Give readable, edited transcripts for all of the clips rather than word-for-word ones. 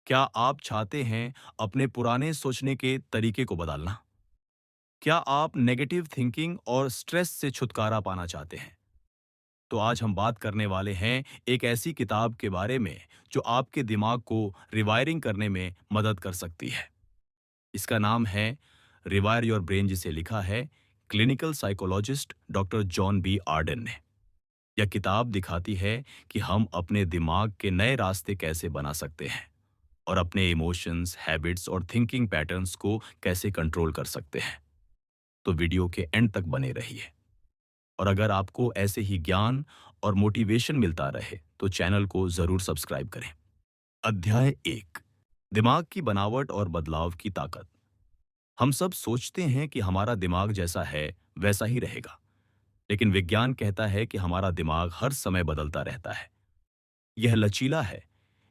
क्या आप चाहते हैं अपने पुराने सोचने के तरीके को बदलना? क्या आप नेगेटिव थिंकिंग और स्ट्रेस से छुटकारा पाना चाहते हैं? तो आज हम बात करने वाले हैं एक ऐसी किताब के बारे में जो आपके दिमाग को रिवायरिंग करने में मदद कर सकती है। इसका नाम है रिवायर योर ब्रेन, जिसे लिखा है clinical psychologist doctor John B Arden ने। यह किताब दिखाती है कि हम अपने दिमाग के नए रास्ते कैसे बना सकते हैं और अपने इमोशंस, हैबिट्स और थिंकिंग पैटर्न्स को कैसे कंट्रोल कर सकते हैं। तो वीडियो के एंड तक बने रहिए। और अगर आपको ऐसे ही ज्ञान और मोटिवेशन मिलता रहे तो चैनल को जरूर सब्सक्राइब करें। अध्याय 1, दिमाग की बनावट और बदलाव की ताकत। हम सब सोचते हैं कि हमारा दिमाग जैसा है वैसा ही रहेगा, लेकिन विज्ञान कहता है कि हमारा दिमाग हर समय बदलता रहता है। यह लचीला है,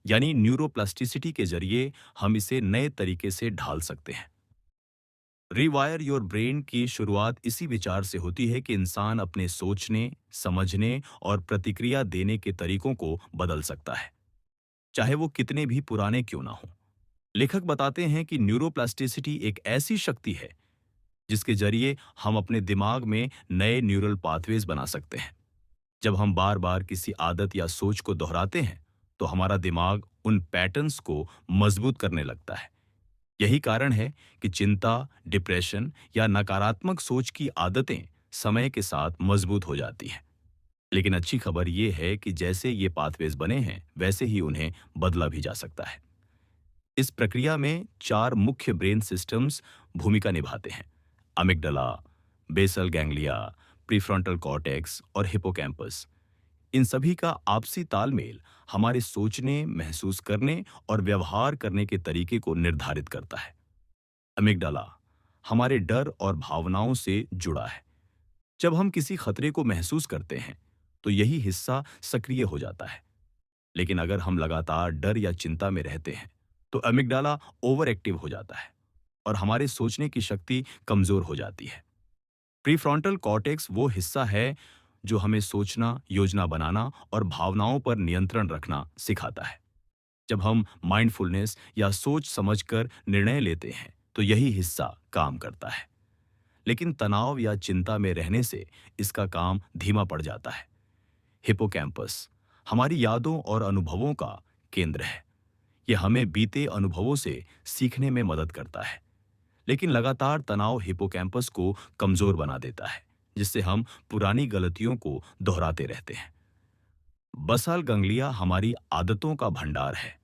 यानी न्यूरोप्लास्टिसिटी के जरिए हम इसे नए तरीके से ढाल सकते हैं। रिवायर योर ब्रेन की शुरुआत इसी विचार से होती है कि इंसान अपने सोचने, समझने और प्रतिक्रिया देने के तरीकों को बदल सकता है, चाहे वो कितने भी पुराने क्यों ना हो। लेखक बताते हैं कि न्यूरोप्लास्टिसिटी एक ऐसी शक्ति है जिसके जरिए हम अपने दिमाग में नए न्यूरल पाथवेज बना सकते हैं। जब हम बार बार किसी आदत या सोच को दोहराते हैं तो हमारा दिमाग उन पैटर्न्स को मजबूत करने लगता है। यही कारण है कि चिंता, डिप्रेशन या नकारात्मक सोच की आदतें समय के साथ मजबूत हो जाती हैं। लेकिन अच्छी खबर ये है कि जैसे ये पाथवेज बने हैं वैसे ही उन्हें बदला भी जा सकता है। इस प्रक्रिया में 4 मुख्य ब्रेन सिस्टम्स भूमिका निभाते हैं: अमिगडला, बेसल गैंग्लिया, प्रीफ्रंटल कॉर्टेक्स और हिपोकैम्पस। इन सभी का आपसी तालमेल हमारे सोचने, महसूस करने और व्यवहार करने के तरीके को निर्धारित करता है। अमिगडाला हमारे डर और भावनाओं से जुड़ा है। जब हम किसी खतरे को महसूस करते हैं तो यही हिस्सा सक्रिय हो जाता है। लेकिन अगर हम लगातार डर या चिंता में रहते हैं तो अमिगडाला ओवर एक्टिव हो जाता है और हमारे सोचने की शक्ति कमजोर हो जाती है। प्रीफ्रंटल कॉर्टेक्स वो हिस्सा है जो हमें सोचना, योजना बनाना और भावनाओं पर नियंत्रण रखना सिखाता है। जब हम माइंडफुलनेस या सोच समझकर निर्णय लेते हैं तो यही हिस्सा काम करता है। लेकिन तनाव या चिंता में रहने से इसका काम धीमा पड़ जाता है। हिपोकैम्पस हमारी यादों और अनुभवों का केंद्र है। यह हमें बीते अनुभवों से सीखने में मदद करता है। लेकिन लगातार तनाव हिपोकैम्पस को कमजोर बना देता है, जिससे हम पुरानी गलतियों को दोहराते रहते हैं। बसाल गंगलिया हमारी आदतों का भंडार है।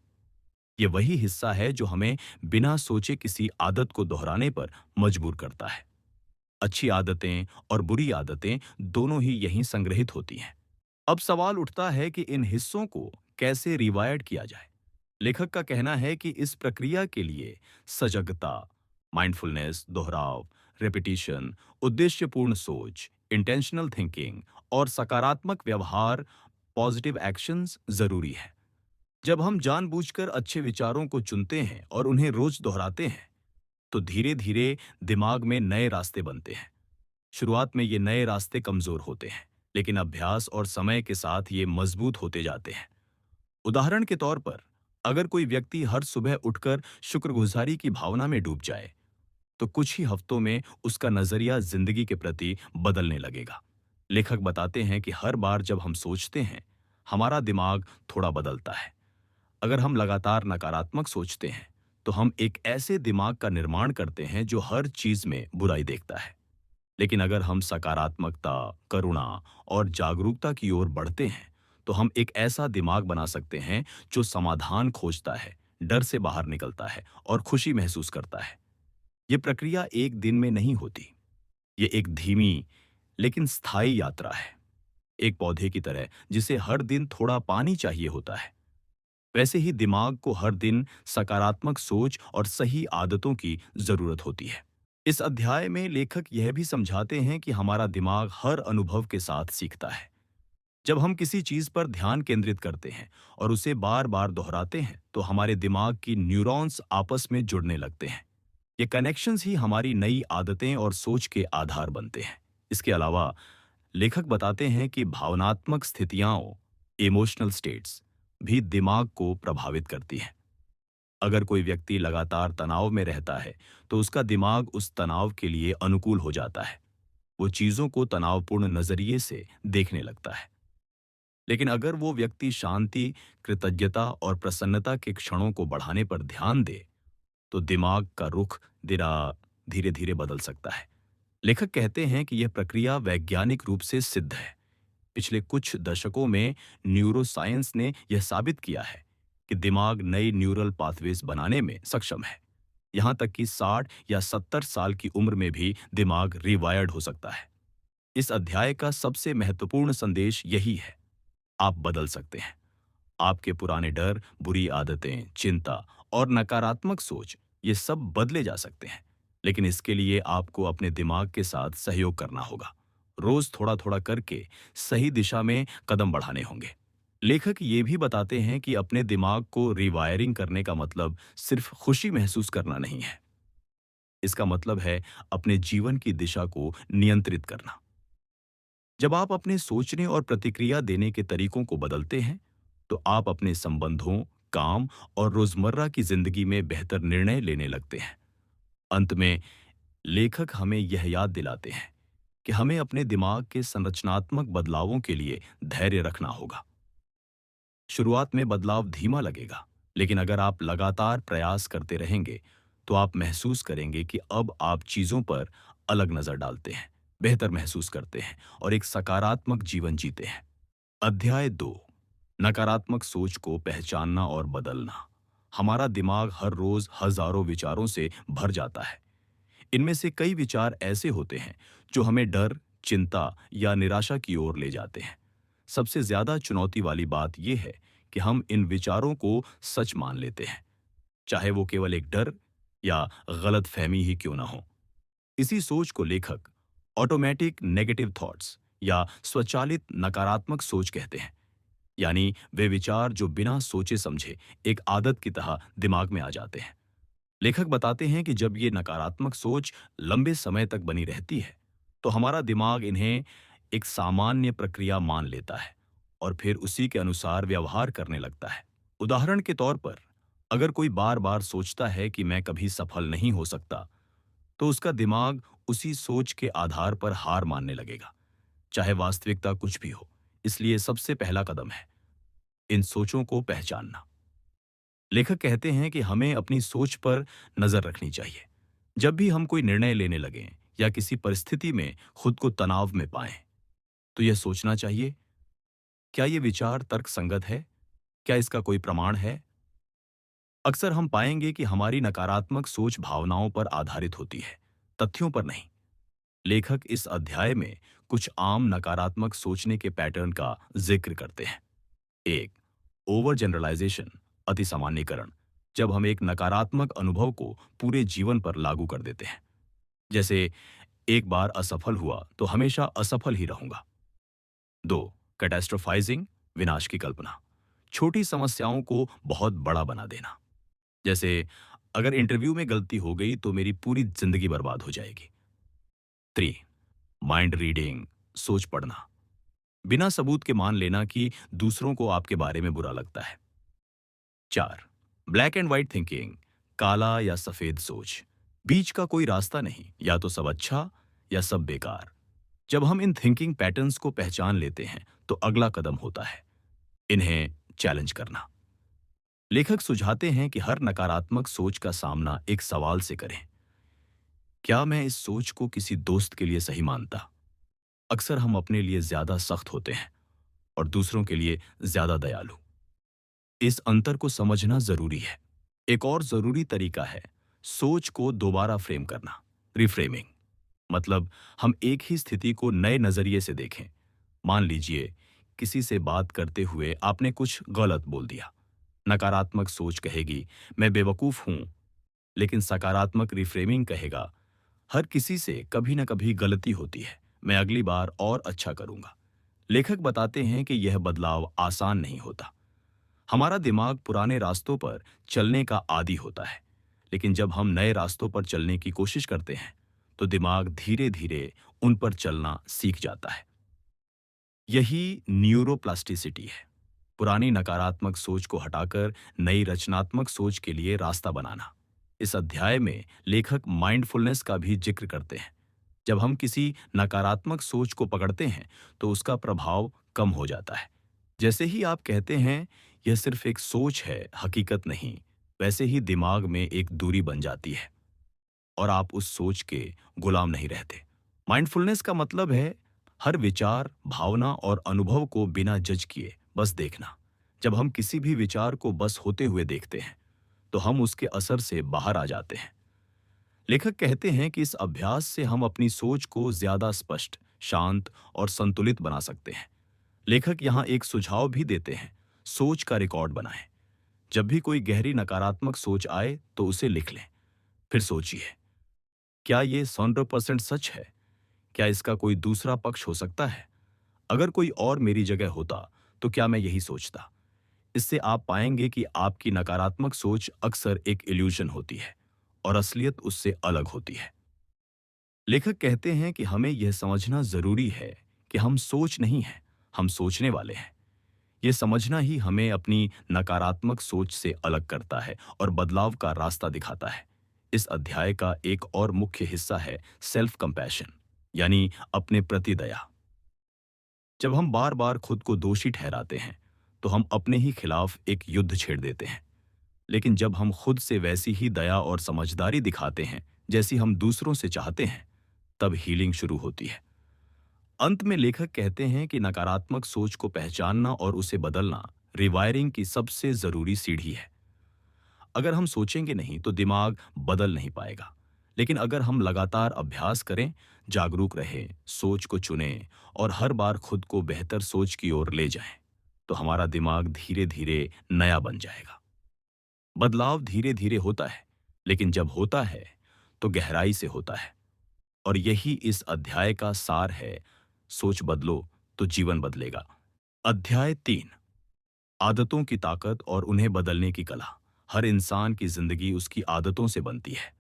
यह वही हिस्सा है जो हमें बिना सोचे किसी आदत को दोहराने पर मजबूर करता है। अच्छी आदतें और बुरी आदतें दोनों ही यहीं संग्रहित होती हैं। अब सवाल उठता है कि इन हिस्सों को कैसे रिवायर्ड किया जाए। लेखक का कहना है कि इस प्रक्रिया के लिए सजगता, माइंडफुलनेस, दोहराव, रेपिटिशन, उद्देश्यपूर्ण सोच, इंटेंशनल थिंकिंग और सकारात्मक व्यवहार, पॉजिटिव एक्शंस जरूरी है। जब हम जानबूझकर अच्छे विचारों को चुनते हैं और उन्हें रोज दोहराते हैं तो धीरे धीरे दिमाग में नए रास्ते बनते हैं। शुरुआत में ये नए रास्ते कमजोर होते हैं, लेकिन अभ्यास और समय के साथ ये मजबूत होते जाते हैं। उदाहरण के तौर पर, अगर कोई व्यक्ति हर सुबह उठकर शुक्रगुजारी की भावना में डूब जाए तो कुछ ही हफ्तों में उसका नजरिया जिंदगी के प्रति बदलने लगेगा। लेखक बताते हैं कि हर बार जब हम सोचते हैं, हमारा दिमाग थोड़ा बदलता है। अगर हम लगातार नकारात्मक सोचते हैं तो हम एक ऐसे दिमाग का निर्माण करते हैं जो हर चीज में बुराई देखता है। लेकिन अगर हम सकारात्मकता, करुणा और जागरूकता की ओर बढ़ते हैं तो हम एक ऐसा दिमाग बना सकते हैं जो समाधान खोजता है, डर से बाहर निकलता है और खुशी महसूस करता है। ये प्रक्रिया एक दिन में नहीं होती। ये एक धीमी लेकिन स्थायी यात्रा है। एक पौधे की तरह जिसे हर दिन थोड़ा पानी चाहिए होता है, वैसे ही दिमाग को हर दिन सकारात्मक सोच और सही आदतों की जरूरत होती है। इस अध्याय में लेखक यह भी समझाते हैं कि हमारा दिमाग हर अनुभव के साथ सीखता है। जब हम किसी चीज पर ध्यान केंद्रित करते हैं और उसे बार बार दोहराते हैं तो हमारे दिमाग की न्यूरॉन्स आपस में जुड़ने लगते हैं। ये कनेक्शंस ही हमारी नई आदतें और सोच के आधार बनते हैं। इसके अलावा लेखक बताते हैं कि भावनात्मक स्थितियां, इमोशनल स्टेट्स, भी दिमाग को प्रभावित करती हैं। अगर कोई व्यक्ति लगातार तनाव में रहता है, तो उसका दिमाग उस तनाव के लिए अनुकूल हो जाता है। वो चीज़ों को तनावपूर्ण नज़रिए से देखने लगता है। लेकिन अगर वो व्यक्ति शांति, कृतज्ञता और प्रसन्नता के क्षणों को बढ़ाने पर ध्यान दे, तो दिमाग का रुख दिरा धीरे-धीरे बदल सकता है। लेखक कहते हैं कि यह प्रक्रिया वैज्ञानिक रूप से सिद्ध है। पिछले कुछ दशकों में न्यूरोसाइंस ने यह साबित किया है कि दिमाग नई न्यूरल पाथवेज बनाने में सक्षम है। यहाँ तक कि 60 या 70 साल की उम्र में भी दिमाग रिवायर्ड हो सकता है। इस अध्याय का सबसे महत्वपूर्ण संदेश यही है, आप बदल सकते हैं। आपके पुराने डर, बुरी आदतें, चिंता और नकारात्मक सोच, ये सब बदले जा सकते हैं। लेकिन इसके लिए आपको अपने दिमाग के साथ सहयोग करना होगा। रोज थोड़ा-थोड़ा करके सही दिशा में कदम बढ़ाने होंगे। लेखक ये भी बताते हैं कि अपने दिमाग को रिवायरिंग करने का मतलब सिर्फ खुशी महसूस करना नहीं है। इसका मतलब है अपने जीवन की दिशा को नियंत्रित करना। जब आप अपने सोचने और प्रतिक्रिया देने के तरीकों को बदलते हैं, तो आप अपने संबंधों, काम और रोजमर्रा की जिंदगी में बेहतर निर्णय लेने लगते हैं। अंत में लेखक हमें यह याद दिलाते हैं कि हमें अपने दिमाग के संरचनात्मक बदलावों के लिए धैर्य रखना होगा। शुरुआत में बदलाव धीमा लगेगा, लेकिन अगर आप लगातार प्रयास करते रहेंगे, तो आप महसूस करेंगे कि अब आप चीजों पर अलग नजर डालते हैं, बेहतर महसूस करते हैं और एक सकारात्मक जीवन जीते हैं। अध्याय 2, नकारात्मक सोच को पहचानना और बदलना। हमारा दिमाग हर रोज हजारों विचारों से भर जाता है। इनमें से कई विचार ऐसे होते हैं जो हमें डर, चिंता या निराशा की ओर ले जाते हैं। सबसे ज्यादा चुनौती वाली बात यह है कि हम इन विचारों को सच मान लेते हैं, चाहे वो केवल एक डर या गलत फहमी ही क्यों ना हो। इसी सोच को लेखक ऑटोमेटिक नेगेटिव थॉट्स या स्वचालित नकारात्मक सोच कहते हैं। यानी वे विचार जो बिना सोचे समझे एक आदत की तरह दिमाग में आ जाते हैं। लेखक बताते हैं कि जब ये नकारात्मक सोच लंबे समय तक बनी रहती है, तो हमारा दिमाग इन्हें एक सामान्य प्रक्रिया मान लेता है और फिर उसी के अनुसार व्यवहार करने लगता है। उदाहरण के तौर पर, अगर कोई बार बार सोचता है कि मैं कभी सफल नहीं हो सकता, तो उसका दिमाग उसी सोच के आधार पर हार मानने लगेगा, चाहे वास्तविकता कुछ भी हो। इसलिए सबसे पहला कदम है इन सोचों को पहचानना। लेखक कहते हैं कि हमें अपनी सोच पर नजर रखनी चाहिए। जब भी हम कोई निर्णय लेने लगें या किसी परिस्थिति में खुद को तनाव में पाएं, तो यह सोचना चाहिए, क्या यह विचार तर्कसंगत है? क्या इसका कोई प्रमाण है? अक्सर हम पाएंगे कि हमारी नकारात्मक सोच भावनाओं पर आधारित होती है, तथ्यों पर नहीं। लेखक इस अध्याय में कुछ आम नकारात्मक सोचने के पैटर्न का जिक्र करते हैं। एक, ओवर जनरलाइजेशन, अति सामान्यीकरण। जब हम एक नकारात्मक अनुभव को पूरे जीवन पर लागू कर देते हैं, जैसे एक बार असफल हुआ तो हमेशा असफल ही रहूंगा। दो, कैटास्ट्रोफाइजिंग, विनाश की कल्पना। छोटी समस्याओं को बहुत बड़ा बना देना, जैसे अगर इंटरव्यू में गलती हो गई तो मेरी पूरी जिंदगी बर्बाद हो जाएगी। थ्री, माइंड रीडिंग, सोच पढ़ना। बिना सबूत के मान लेना कि दूसरों को आपके बारे में बुरा लगता है। चार, ब्लैक एंड व्हाइट थिंकिंग, काला या सफेद सोच। बीच का कोई रास्ता नहीं, या तो सब अच्छा या सब बेकार। जब हम इन थिंकिंग पैटर्न्स को पहचान लेते हैं, तो अगला कदम होता है इन्हें चैलेंज करना। लेखक सुझाते हैं कि हर नकारात्मक सोच का सामना एक सवाल से करें, क्या मैं इस सोच को किसी दोस्त के लिए सही मानता? अक्सर हम अपने लिए ज्यादा सख्त होते हैं और दूसरों के लिए ज्यादा दयालु। इस अंतर को समझना जरूरी है। एक और जरूरी तरीका है सोच को दोबारा फ्रेम करना, रिफ्रेमिंग। मतलब हम एक ही स्थिति को नए नजरिए से देखें। मान लीजिए किसी से बात करते हुए आपने कुछ गलत बोल दिया। नकारात्मक सोच कहेगी मैं बेवकूफ हूं, लेकिन सकारात्मक रिफ्रेमिंग कहेगा हर किसी से कभी न कभी गलती होती है, मैं अगली बार और अच्छा करूंगा। लेखक बताते हैं कि यह बदलाव आसान नहीं होता। हमारा दिमाग पुराने रास्तों पर चलने का आदी होता है, लेकिन जब हम नए रास्तों पर चलने की कोशिश करते हैं, तो दिमाग धीरे धीरे उन पर चलना सीख जाता है। यही न्यूरोप्लास्टिसिटी है। पुरानी नकारात्मक सोच को हटाकर नई रचनात्मक सोच के लिए रास्ता बनाना। इस अध्याय में लेखक माइंडफुलनेस का भी जिक्र करते हैं। जब हम किसी नकारात्मक सोच को पकड़ते हैं तो उसका प्रभाव कम हो जाता है। जैसे ही आप कहते हैं यह सिर्फ एक सोच है, हकीकत नहीं, वैसे ही दिमाग में एक दूरी बन जाती है और आप उस सोच के गुलाम नहीं रहते। माइंडफुलनेस का मतलब है हर विचार, भावना और अनुभव को बिना जज किए बस देखना। जब हम किसी भी विचार को बस होते हुए देखते हैं तो हम उसके असर से बाहर आ जाते हैं। लेखक कहते हैं कि इस अभ्यास से हम अपनी सोच को ज्यादा स्पष्ट, शांत और संतुलित बना सकते हैं। लेखक यहाँ एक सुझाव भी देते हैं, सोच का रिकॉर्ड बनाएं। जब भी कोई गहरी नकारात्मक सोच आए तो उसे लिख लें। फिर सोचिए, क्या ये 100% सच है? क्या इसका कोई दूसरा पक्ष हो सकता है? अगर कोई और मेरी जगह होता तो क्या मैं यही सोचता? इससे आप पाएंगे कि आपकी नकारात्मक सोच अक्सर एक इल्यूजन होती है और असलियत उससे अलग होती है। लेखक कहते हैं कि हमें यह समझना जरूरी है कि हम सोच नहीं हैं, हम सोचने वाले हैं। यह समझना ही हमें अपनी नकारात्मक सोच से अलग करता है और बदलाव का रास्ता दिखाता है। इस अध्याय का एक और मुख्य हिस्सा है सेल्फ कंपैशन, यानी अपने प्रति दया। जब हम बार बार खुद को दोषी ठहराते हैं तो हम अपने ही खिलाफ एक युद्ध छेड़ देते हैं। लेकिन जब हम खुद से वैसी ही दया और समझदारी दिखाते हैं जैसी हम दूसरों से चाहते हैं, तब हीलिंग शुरू होती है। अंत में लेखक कहते हैं कि नकारात्मक सोच को पहचानना और उसे बदलना रिवायरिंग की सबसे जरूरी सीढ़ी है। अगर हम सोचेंगे नहीं तो दिमाग बदल नहीं पाएगा। लेकिन अगर हम लगातार अभ्यास करें, जागरूक रहें, सोच को चुनें और हर बार खुद को बेहतर सोच की ओर ले जाएं, तो हमारा दिमाग धीरे धीरे नया बन जाएगा। बदलाव धीरे धीरे होता है, लेकिन जब होता है तो गहराई से होता है। और यही इस अध्याय का सार है, सोच बदलो तो जीवन बदलेगा। अध्याय 3, आदतों की ताकत और उन्हें बदलने की कला। हर इंसान की जिंदगी उसकी आदतों से बनती है।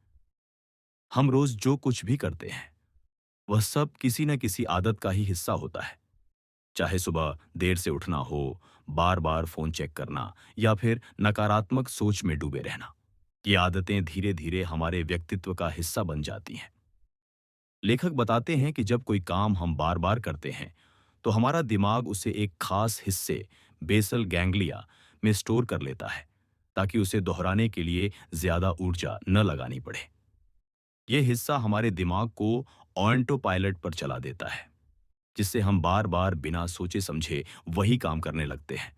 हम रोज जो कुछ भी करते हैं वह सब किसी न किसी आदत का ही हिस्सा होता है। चाहे सुबह देर से उठना हो, बार बार फोन चेक करना या फिर नकारात्मक सोच में डूबे रहना, ये आदतें धीरे धीरे हमारे व्यक्तित्व का हिस्सा बन जाती हैं। लेखक बताते हैं कि जब कोई काम हम बार बार करते हैं तो हमारा दिमाग उसे एक खास हिस्से, बेसल गैंग्लिया, में स्टोर कर लेता है ताकि उसे दोहराने के लिए ज्यादा ऊर्जा न लगानी पड़े। यह हिस्सा हमारे दिमाग को ऑटो पायलट पर चला देता है, जिससे हम बार बार बिना सोचे समझे वही काम करने लगते हैं।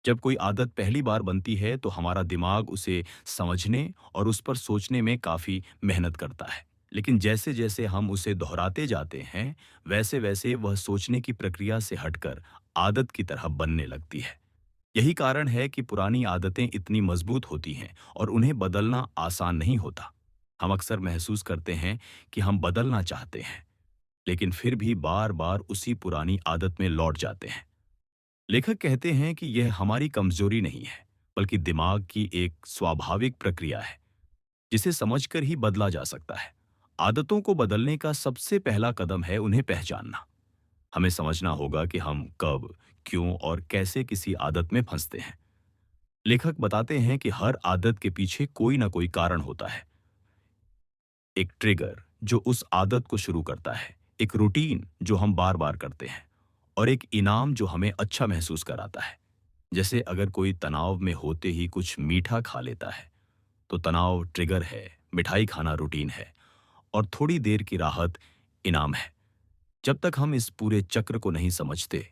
जब कोई आदत पहली बार बनती है तो हमारा दिमाग उसे समझने और उस पर सोचने में काफी मेहनत करता है। लेकिन जैसे जैसे हम उसे दोहराते जाते हैं, वैसे वैसे वह सोचने की प्रक्रिया से हटकर आदत की तरह बनने लगती है। यही कारण है कि पुरानी आदतें इतनी मजबूत होती हैं और उन्हें बदलना आसान नहीं होता। हम अक्सर महसूस करते हैं कि हम बदलना चाहते हैं, लेकिन फिर भी बार बार उसी पुरानी आदत में लौट जाते हैं। लेखक कहते हैं कि यह हमारी कमजोरी नहीं है, बल्कि दिमाग की एक स्वाभाविक प्रक्रिया है, जिसे समझकर ही बदला जा सकता है। आदतों को बदलने का सबसे पहला कदम है उन्हें पहचानना। हमें समझना होगा कि हम कब, क्यों और कैसे किसी आदत में फंसते हैं। लेखक बताते हैं कि हर आदत के पीछे कोई ना कोई कारण होता है। एक ट्रिगर जो उस आदत को शुरू करता है, एक रूटीन जो हम बार बार करते हैं और एक इनाम जो हमें अच्छा महसूस कराता है। जैसे अगर कोई तनाव में होते ही कुछ मीठा खा लेता है तो तनाव ट्रिगर है, मिठाई खाना रूटीन है और थोड़ी देर की राहत इनाम है। जब तक हम इस पूरे चक्र को नहीं समझते,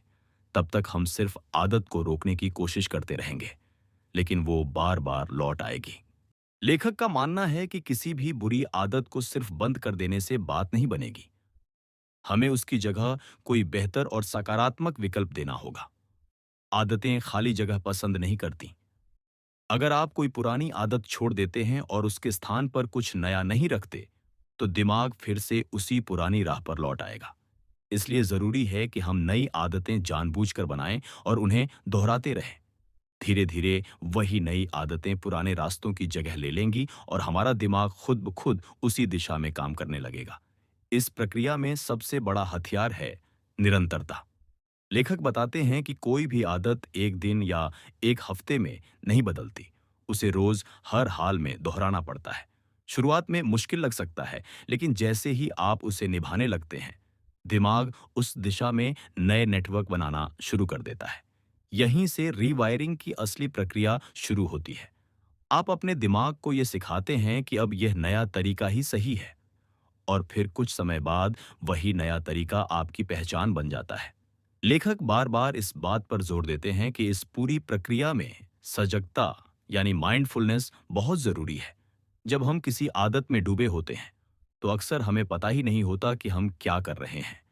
तब तक हम सिर्फ आदत को रोकने की कोशिश करते रहेंगे, लेकिन वो बार बार लौट आएगी। लेखक का मानना है कि किसी भी बुरी आदत को सिर्फ बंद कर देने से बात नहीं बनेगी। हमें उसकी जगह कोई बेहतर और सकारात्मक विकल्प देना होगा। आदतें खाली जगह पसंद नहीं करती। अगर आप कोई पुरानी आदत छोड़ देते हैं और उसके स्थान पर कुछ नया नहीं रखते, तो दिमाग फिर से उसी पुरानी राह पर लौट आएगा। इसलिए जरूरी है कि हम नई आदतें जानबूझकर बनाएं और उन्हें दोहराते रहें। धीरे धीरे वही नई आदतें पुराने रास्तों की जगह ले लेंगी और हमारा दिमाग खुद ब खुद उसी दिशा में काम करने लगेगा। इस प्रक्रिया में सबसे बड़ा हथियार है निरंतरता। लेखक बताते हैं कि कोई भी आदत एक दिन या एक हफ्ते में नहीं बदलती। उसे रोज हर हाल में दोहराना पड़ता है। शुरुआत में मुश्किल लग सकता है, लेकिन जैसे ही आप उसे निभाने लगते हैं, दिमाग उस दिशा में नए नेटवर्क बनाना शुरू कर देता है। यहीं से रीवायरिंग की असली प्रक्रिया शुरू होती है। आप अपने दिमाग को यह सिखाते हैं कि अब यह नया तरीका ही सही है, और फिर कुछ समय बाद वही नया तरीका आपकी पहचान बन जाता है। लेखक बार बार इस बात पर जोर देते हैं कि इस पूरी प्रक्रिया में सजगता यानी माइंडफुलनेस बहुत जरूरी है। जब हम किसी आदत में डूबे होते हैं, तो अक्सर हमें पता ही नहीं होता कि हम क्या कर रहे हैं।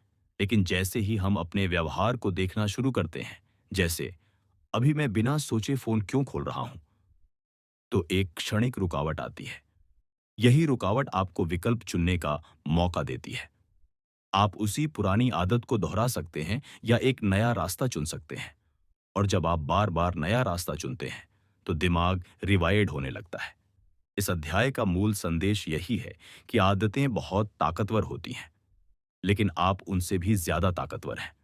लेकिन जैसे ही हम अपने व्यवहार को देखना शुरू करते हैं, जैसे अभी मैं बिना सोचे फोन क्यों खोल रहा हूं, तो एक क्षणिक रुकावट आती है। यही रुकावट आपको विकल्प चुनने का मौका देती है। आप उसी पुरानी आदत को दोहरा सकते हैं या एक नया रास्ता चुन सकते हैं। और जब आप बार बार नया रास्ता चुनते हैं, तो दिमाग रिवायर्ड होने लगता है। इस अध्याय का मूल संदेश यही है कि आदतें बहुत ताकतवर होती हैं, लेकिन आप उनसे भी ज्यादा ताकतवर हैं।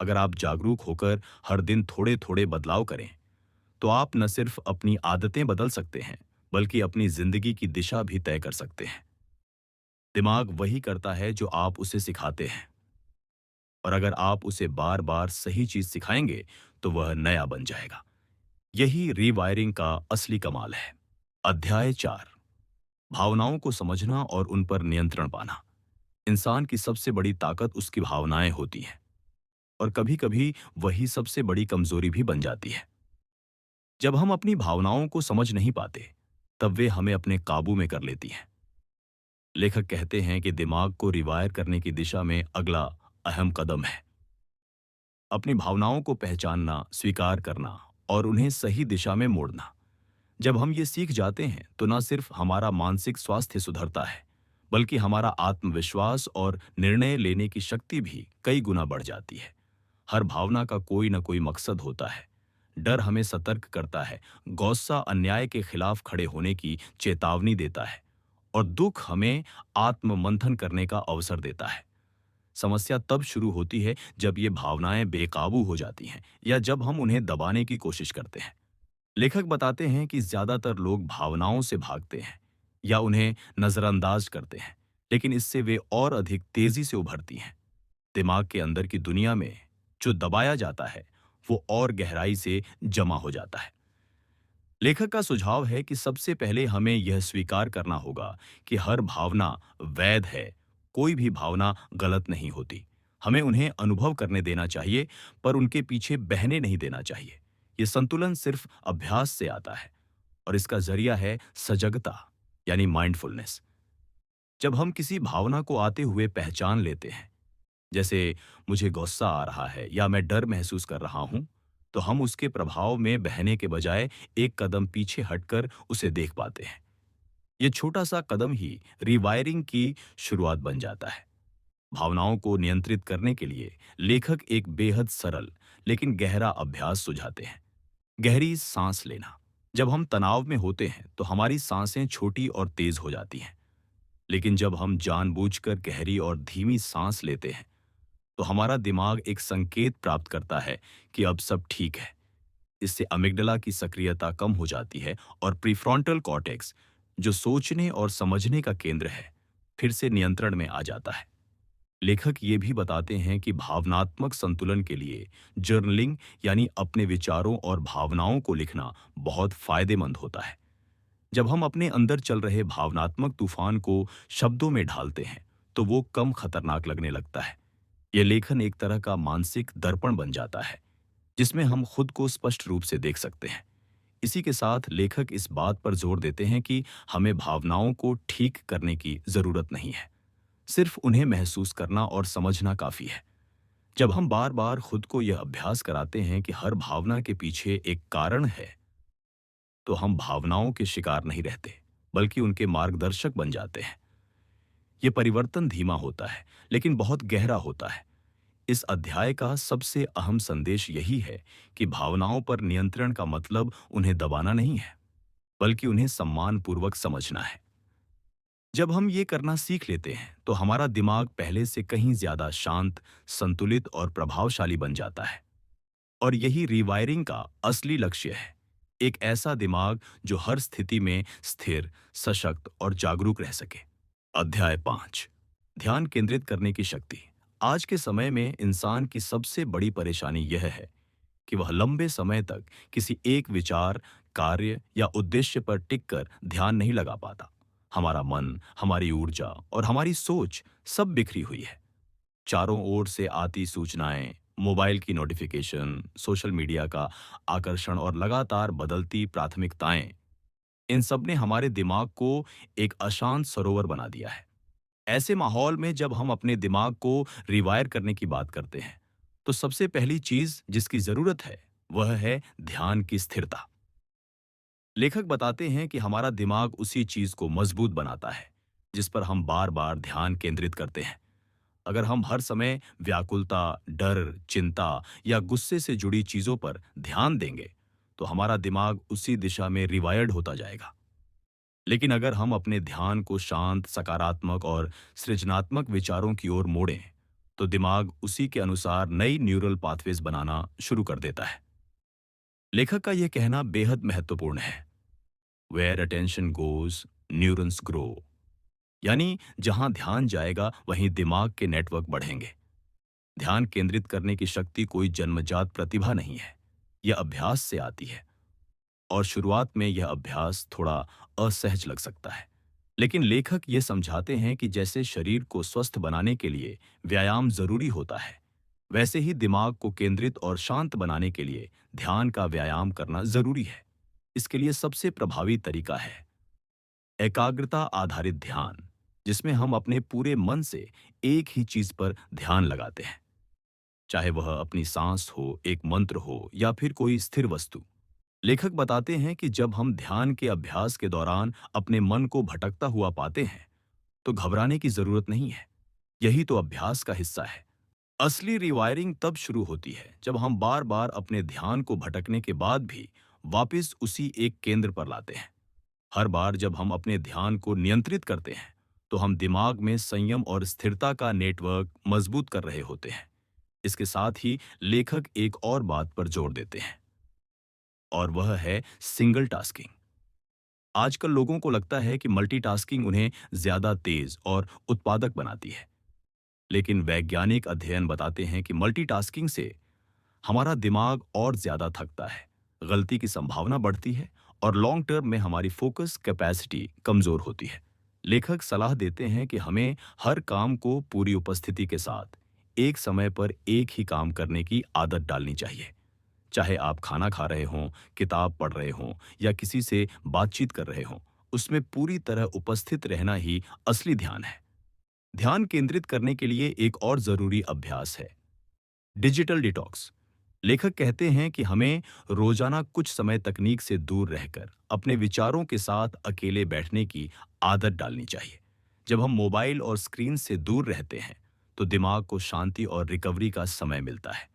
अगर आप जागरूक होकर हर दिन थोड़े थोड़े बदलाव करें, तो आप न सिर्फ अपनी आदतें बदल सकते हैं, बल्कि अपनी जिंदगी की दिशा भी तय कर सकते हैं। दिमाग वही करता है जो आप उसे सिखाते हैं, और अगर आप उसे बार बार सही चीज सिखाएंगे, तो वह नया बन जाएगा। यही रीवायरिंग का असली कमाल है। अध्याय 4, भावनाओं को समझना और उन पर नियंत्रण पाना। इंसान की सबसे बड़ी ताकत उसकी भावनाएं होती हैं, और कभी-कभी वही सबसे बड़ी कमजोरी भी बन जाती है। जब हम अपनी भावनाओं को समझ नहीं पाते, तब वे हमें अपने काबू में कर लेती हैं। लेखक कहते हैं कि दिमाग को रिवायर करने की दिशा में अगला अहम कदम है अपनी भावनाओं को पहचानना, स्वीकार करना और उन्हें सही दिशा में मोड़ना। जब हम ये सीख जाते हैं, तो न सिर्फ हमारा मानसिक स्वास्थ्य सुधरता है, बल्कि हमारा आत्मविश्वास और निर्णय लेने की शक्ति भी कई गुना बढ़ जाती है। हर भावना का कोई न कोई मकसद होता है। डर हमें सतर्क करता है, गुस्सा अन्याय के खिलाफ खड़े होने की चेतावनी देता है, और दुख हमें आत्म मंथन करने का अवसर देता है। समस्या तब शुरू होती है जब ये भावनाएं बेकाबू हो जाती हैं या जब हम उन्हें दबाने की कोशिश करते हैं। लेखक बताते हैं कि ज्यादातर लोग भावनाओं से भागते हैं या उन्हें नजरअंदाज करते हैं, लेकिन इससे वे और अधिक तेजी से उभरती हैं। दिमाग के अंदर की दुनिया में जो दबाया जाता है, वो और गहराई से जमा हो जाता है। लेखक का सुझाव है कि सबसे पहले हमें यह स्वीकार करना होगा कि हर भावना वैध है। कोई भी भावना गलत नहीं होती। हमें उन्हें अनुभव करने देना चाहिए, पर उनके पीछे बहने नहीं देना चाहिए। ये संतुलन सिर्फ अभ्यास से आता है, और इसका जरिया है सजगता यानी माइंडफुलनेस। जब हम किसी भावना को आते हुए पहचान लेते हैं, जैसे मुझे गुस्सा आ रहा है या मैं डर महसूस कर रहा हूं, तो हम उसके प्रभाव में बहने के बजाय एक कदम पीछे हटकर उसे देख पाते हैं। ये छोटा सा कदम ही रिवायरिंग की शुरुआत बन जाता है। भावनाओं को नियंत्रित करने के लिए लेखक एक बेहद सरल लेकिन गहरा अभ्यास सुझाते हैं। गहरी सांस लेना। जब हम तनाव में होते हैं, तो हमारी सांसें छोटी और तेज हो जाती हैं। लेकिन जब हम जानबूझकर गहरी और धीमी सांस लेते हैं, तो हमारा दिमाग एक संकेत प्राप्त करता है कि अब सब ठीक है। इससे अमिग्डला की सक्रियता कम हो जाती है, और प्रीफ्रंटल कॉर्टेक्स, जो सोचने और समझने का केंद्र है, फिर से नियंत्रण में आ जाता है। लेखक ये भी बताते हैं कि भावनात्मक संतुलन के लिए जर्नलिंग यानी अपने विचारों और भावनाओं को लिखना बहुत फायदेमंद होता है। जब हम अपने अंदर चल रहे भावनात्मक तूफान को शब्दों में ढालते हैं, तो वो कम खतरनाक लगने लगता है। यह लेखन एक तरह का मानसिक दर्पण बन जाता है, जिसमें हम खुद को स्पष्ट रूप से देख सकते हैं। इसी के साथ लेखक इस बात पर जोर देते हैं कि हमें भावनाओं को ठीक करने की जरूरत नहीं है। सिर्फ उन्हें महसूस करना और समझना काफी है। जब हम बार बार खुद को यह अभ्यास कराते हैं कि हर भावना के पीछे एक कारण है, तो हम भावनाओं के शिकार नहीं रहते, बल्कि उनके मार्गदर्शक बन जाते हैं। यह परिवर्तन धीमा होता है, लेकिन बहुत गहरा होता है। इस अध्याय का सबसे अहम संदेश यही है कि भावनाओं पर नियंत्रण का मतलब उन्हें दबाना नहीं है, बल्कि उन्हें सम्मानपूर्वक समझना है। जब हम ये करना सीख लेते हैं तो हमारा दिमाग पहले से कहीं ज्यादा शांत, संतुलित और प्रभावशाली बन जाता है। और यही रीवायरिंग का असली लक्ष्य है। एक ऐसा दिमाग जो हर स्थिति में स्थिर, सशक्त और जागरूक रह सके। अध्याय 5, ध्यान केंद्रित करने की शक्ति। आज के समय में इंसान की सबसे बड़ी परेशानी यह है कि वह लंबे समय तक किसी एक विचार, कार्य या उद्देश्य पर टिककर ध्यान नहीं लगा पाता। हमारा मन, हमारी ऊर्जा और हमारी सोच सब बिखरी हुई है। चारों ओर से आती सूचनाएं, मोबाइल की नोटिफिकेशन, सोशल मीडिया का आकर्षण और लगातार बदलती प्राथमिकताएं, इन सब ने हमारे दिमाग को एक अशांत सरोवर बना दिया है। ऐसे माहौल में जब हम अपने दिमाग को रिवायर करने की बात करते हैं, तो सबसे पहली चीज जिसकी जरूरत है, वह है ध्यान की स्थिरता। लेखक बताते हैं कि हमारा दिमाग उसी चीज को मजबूत बनाता है जिस पर हम बार बार ध्यान केंद्रित करते हैं। अगर हम हर समय व्याकुलता, डर, चिंता या गुस्से से जुड़ी चीजों पर ध्यान देंगे, तो हमारा दिमाग उसी दिशा में रिवायर्ड होता जाएगा। लेकिन अगर हम अपने ध्यान को शांत, सकारात्मक और सृजनात्मक विचारों की ओर मोड़ें, तो दिमाग उसी के अनुसार नई न्यूरल पाथवेज बनाना शुरू कर देता है। लेखक का यह कहना बेहद महत्वपूर्ण है। Where attention goes, neurons grow. यानी जहां ध्यान जाएगा वहीं दिमाग के नेटवर्क बढ़ेंगे। ध्यान केंद्रित करने की शक्ति कोई जन्मजात प्रतिभा नहीं है, यह अभ्यास से आती है। और शुरुआत में यह अभ्यास थोड़ा असहज लग सकता है। लेकिन लेखक ये समझाते हैं कि जैसे शरीर को स्वस्थ बनाने के लिए व्यायाम जरूरी होता है, वैसे ही दिमाग को केंद्रित और शांत बनाने के लिए ध्यान का व्यायाम करना जरूरी है। इसके लिए सबसे प्रभावी तरीका है एकाग्रता आधारित ध्यान, जिसमें हम अपने पूरे मन से एक ही चीज पर ध्यान लगाते हैं। चाहे वह अपनी सांस हो, एक मंत्र हो या फिर कोई स्थिर वस्तु। लेखक बताते हैं कि जब हम ध्यान के अभ्यास के दौरान अपने मन को भटकता हुआ पाते हैं, तो घबराने की जरूरत नहीं है। यही तो अभ्यास का हिस्सा है। असली रिवायरिंग तब शुरू होती है जब हम बार बार अपने ध्यान को भटकने के बाद भी वापस उसी एक केंद्र पर लाते हैं। हर बार जब हम अपने ध्यान को नियंत्रित करते हैं, तो हम दिमाग में संयम और स्थिरता का नेटवर्क मजबूत कर रहे होते हैं। इसके साथ ही लेखक एक और बात पर जोर देते हैं, और वह है सिंगल टास्किंग। आजकल लोगों को लगता है कि मल्टीटास्किंग उन्हें ज्यादा तेज और उत्पादक बनाती है। लेकिन वैज्ञानिक अध्ययन बताते हैं कि मल्टीटास्किंग से हमारा दिमाग और ज्यादा थकता है, गलती की संभावना बढ़ती है और लॉन्ग टर्म में हमारी फोकस कैपेसिटी कमजोर होती है। लेखक सलाह देते हैं कि हमें हर काम को पूरी उपस्थिति के साथ एक समय पर एक ही काम करने की आदत डालनी चाहिए। चाहे आप खाना खा रहे हों, किताब पढ़ रहे हों या किसी से बातचीत कर रहे हों, उसमें पूरी तरह उपस्थित रहना ही असली ध्यान है। ध्यान केंद्रित करने के लिए एक और जरूरी अभ्यास है डिजिटल डिटॉक्स। लेखक कहते हैं कि हमें रोजाना कुछ समय तकनीक से दूर रहकर अपने विचारों के साथ अकेले बैठने की आदत डालनी चाहिए। जब हम मोबाइल और स्क्रीन से दूर रहते हैं, तो दिमाग को शांति और रिकवरी का समय मिलता है।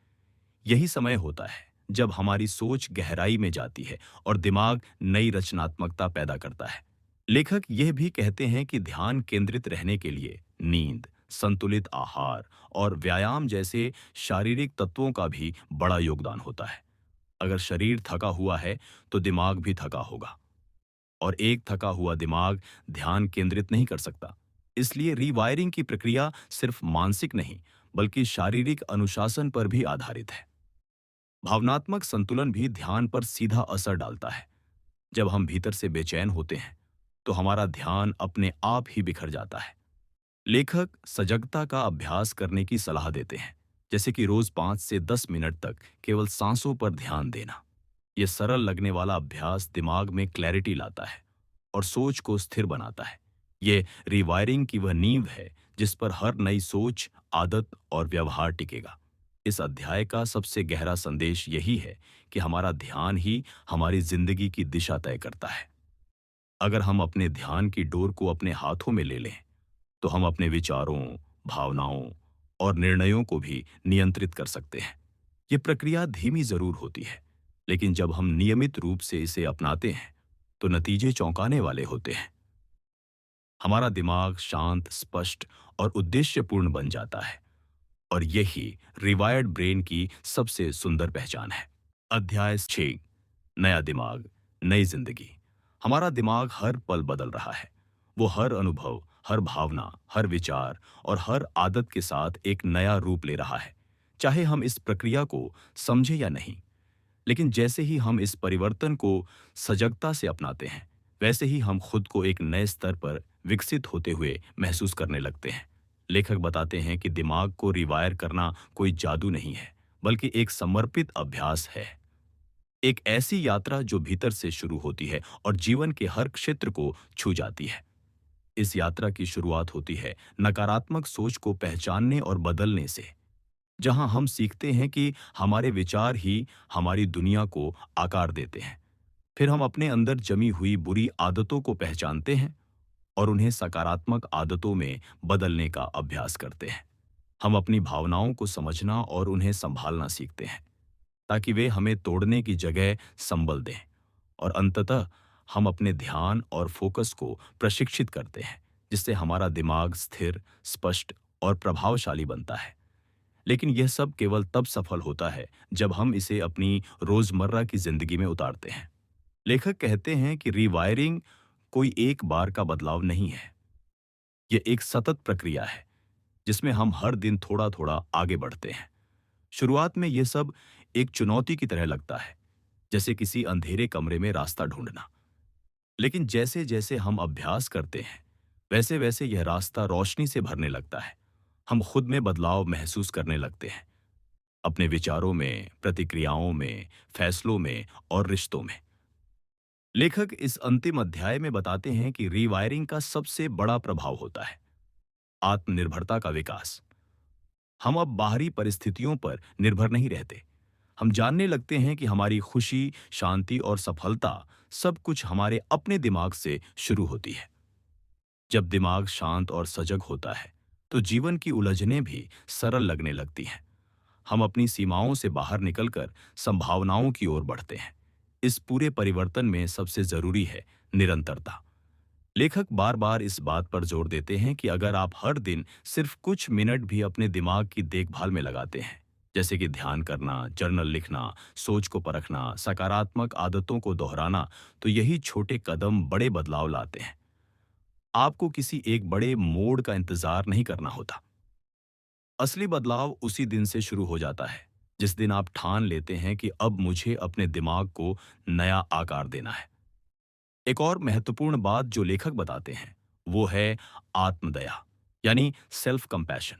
यही समय होता है जब हमारी सोच गहराई में जाती है और दिमाग नई रचनात्मकता पैदा करता है। लेखक यह भी कहते हैं कि ध्यान केंद्रित रहने के लिए नींद, संतुलित आहार और व्यायाम जैसे शारीरिक तत्वों का भी बड़ा योगदान होता है। अगर शरीर थका हुआ है, तो दिमाग भी थका होगा, और एक थका हुआ दिमाग ध्यान केंद्रित नहीं कर सकता। इसलिए रीवायरिंग की प्रक्रिया सिर्फ मानसिक नहीं, बल्कि शारीरिक अनुशासन पर भी आधारित है। भावनात्मक संतुलन भी ध्यान पर सीधा असर डालता है। जब हम भीतर से बेचैन होते हैं, तो हमारा ध्यान अपने आप ही बिखर जाता है। लेखक सजगता का अभ्यास करने की सलाह देते हैं, जैसे कि रोज 5 से 10 मिनट तक केवल सांसों पर ध्यान देना। यह सरल लगने वाला अभ्यास दिमाग में क्लैरिटी लाता है और सोच को स्थिर बनाता है। यह रिवायरिंग की वह नींव है जिस पर हर नई सोच, आदत और व्यवहार टिकेगा। इस अध्याय का सबसे गहरा संदेश यही है कि हमारा ध्यान ही हमारी जिंदगी की दिशा तय करता है। अगर हम अपने ध्यान की डोर को अपने हाथों में ले लें, तो हम अपने विचारों, भावनाओं और निर्णयों को भी नियंत्रित कर सकते हैं। ये प्रक्रिया धीमी जरूर होती है, लेकिन जब हम नियमित रूप से इसे अपनाते हैं, तो नतीजे चौंकाने वाले होते हैं। हमारा दिमाग शांत, स्पष्ट और उद्देश्यपूर्ण बन जाता है। और यही रिवायर्ड ब्रेन की सबसे सुंदर पहचान है। अध्याय 6, नया दिमाग, नई जिंदगी। हमारा दिमाग हर पल बदल रहा है। वो हर अनुभव, हर भावना, हर विचार और हर आदत के साथ एक नया रूप ले रहा है, चाहे हम इस प्रक्रिया को समझे या नहीं। लेकिन जैसे ही हम इस परिवर्तन को सजगता से अपनाते हैं, वैसे ही हम खुद को एक नए स्तर पर विकसित होते हुए महसूस करने लगते हैं। लेखक बताते हैं कि दिमाग को रिवायर करना कोई जादू नहीं है, बल्कि एक समर्पित अभ्यास है। एक ऐसी यात्रा जो भीतर से शुरू होती है और जीवन के हर क्षेत्र को छू जाती है। इस यात्रा की शुरुआत होती है नकारात्मक सोच को पहचानने और बदलने से, जहां हम सीखते हैं कि हमारे विचार ही हमारी दुनिया को आकार देते हैं। फिर हम अपने अंदर जमी हुई बुरी आदतों को पहचानते हैं और उन्हें सकारात्मक आदतों में बदलने का अभ्यास करते हैं। हम अपनी भावनाओं को समझना और उन्हें संभालना सीखते हैं, ताकि वे हमें तोड़ने की जगह संबल दें। और अंततः हम अपने ध्यान और फोकस को प्रशिक्षित करते हैं, जिससे हमारा दिमाग स्थिर, स्पष्ट और प्रभावशाली बनता है। लेकिन यह सब केवल तब सफल होता है जब हम इसे अपनी रोजमर्रा की जिंदगी में उतारते हैं। लेखक कहते हैं कि रीवायरिंग कोई एक बार का बदलाव नहीं है। यह एक सतत प्रक्रिया है, जिसमें हम हर दिन थोड़ा थोड़ा आगे बढ़ते हैं। शुरुआत में यह सब एक चुनौती की तरह लगता है, जैसे किसी अंधेरे कमरे में रास्ता ढूंढना। लेकिन जैसे जैसे हम अभ्यास करते हैं, वैसे वैसे यह रास्ता रोशनी से भरने लगता है। हम खुद में बदलाव महसूस करने लगते हैं, अपने विचारों में, प्रतिक्रियाओं में, फैसलों में और रिश्तों में। लेखक इस अंतिम अध्याय में बताते हैं कि रीवायरिंग का सबसे बड़ा प्रभाव होता है आत्मनिर्भरता का विकास। हम अब बाहरी परिस्थितियों पर निर्भर नहीं रहते। हम जानने लगते हैं कि हमारी खुशी, शांति और सफलता सब कुछ हमारे अपने दिमाग से शुरू होती है। जब दिमाग शांत और सजग होता है, तो जीवन की उलझनें भी सरल लगने लगती हैं। हम अपनी सीमाओं से बाहर निकलकर संभावनाओं की ओर बढ़ते हैं। इस पूरे परिवर्तन में सबसे जरूरी है निरंतरता। लेखक बार बार इस बात पर जोर देते हैं कि अगर आप हर दिन सिर्फ कुछ मिनट भी अपने दिमाग की देखभाल में लगाते हैं, जैसे कि ध्यान करना, जर्नल लिखना, सोच को परखना, सकारात्मक आदतों को दोहराना, तो यही छोटे कदम बड़े बदलाव लाते हैं। आपको किसी एक बड़े मोड़ का इंतजार नहीं करना होता। असली बदलाव उसी दिन से शुरू हो जाता है, जिस दिन आप ठान लेते हैं कि अब मुझे अपने दिमाग को नया आकार देना है। एक और महत्वपूर्ण बात जो लेखक बताते हैं, वो है आत्मदया, यानी सेल्फ कंपैशन।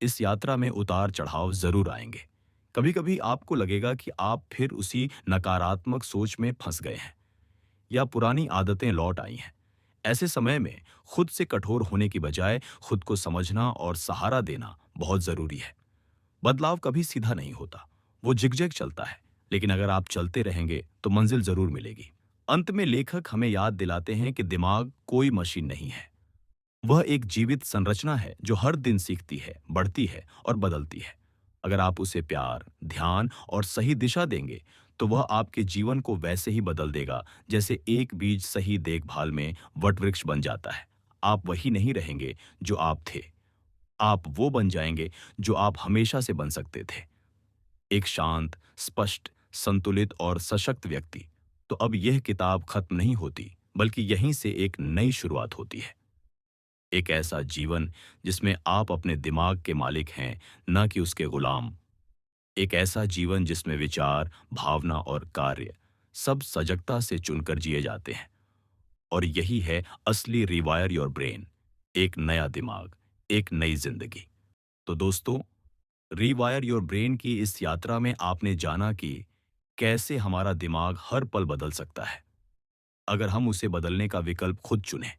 इस यात्रा में उतार चढ़ाव जरूर आएंगे। कभी कभी आपको लगेगा कि आप फिर उसी नकारात्मक सोच में फंस गए हैं, या पुरानी आदतें लौट आई हैं। ऐसे समय में खुद से कठोर होने की बजाय खुद को समझना और सहारा देना बहुत जरूरी है। बदलाव कभी सीधा नहीं होता, वो जिगजैग चलता है, लेकिन अगर आप चलते रहेंगे तो मंजिल जरूर मिलेगी। अंत में लेखक हमें याद दिलाते हैं कि दिमाग कोई मशीन नहीं है। वह एक जीवित संरचना है जो हर दिन सीखती है, बढ़ती है और बदलती है। अगर आप उसे प्यार, ध्यान और सही दिशा देंगे, तो वह आपके जीवन को वैसे ही बदल देगा जैसे एक बीज सही देखभाल में वटवृक्ष बन जाता है। आप वही नहीं रहेंगे जो आप थे, आप वो बन जाएंगे जो आप हमेशा से बन सकते थे, एक शांत, स्पष्ट, संतुलित और सशक्त व्यक्ति। तो अब यह किताब खत्म नहीं होती, बल्कि यहीं से एक नई शुरुआत होती है। एक ऐसा जीवन जिसमें आप अपने दिमाग के मालिक हैं, न कि उसके गुलाम। एक ऐसा जीवन जिसमें विचार, भावना और कार्य सब सजगता से चुनकर जिए जाते हैं। और यही है असली रिवायर योर ब्रेन, एक नया दिमाग, एक नई जिंदगी। तो दोस्तों, रीवायर योर ब्रेन की इस यात्रा में आपने जाना कि कैसे हमारा दिमाग हर पल बदल सकता है, अगर हम उसे बदलने का विकल्प खुद चुनें।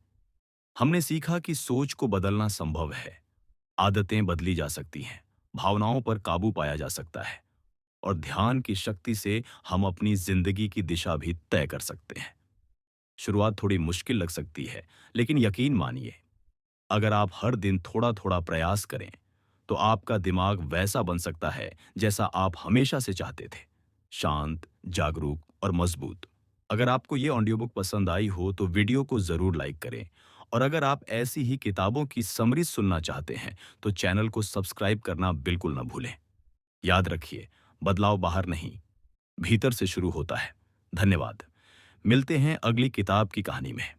हमने सीखा कि सोच को बदलना संभव है, आदतें बदली जा सकती हैं, भावनाओं पर काबू पाया जा सकता है, और ध्यान की शक्ति से हम अपनी जिंदगी की दिशा भी तय कर सकते हैं। शुरुआत थोड़ी मुश्किल लग सकती है, लेकिन यकीन मानिए, अगर आप हर दिन थोड़ा थोड़ा प्रयास करें, तो आपका दिमाग वैसा बन सकता है जैसा आप हमेशा से चाहते थे, शांत, जागरूक और मजबूत। अगर आपको ये ऑडियो बुक पसंद आई हो तो वीडियो को जरूर लाइक करें और अगर आप ऐसी ही किताबों की समरी सुनना चाहते हैं तो चैनल को सब्सक्राइब करना बिल्कुल न भूलें। याद रखिए, बदलाव बाहर नहीं, भीतर से शुरू होता है। धन्यवाद। मिलते हैं अगली किताब की कहानी में।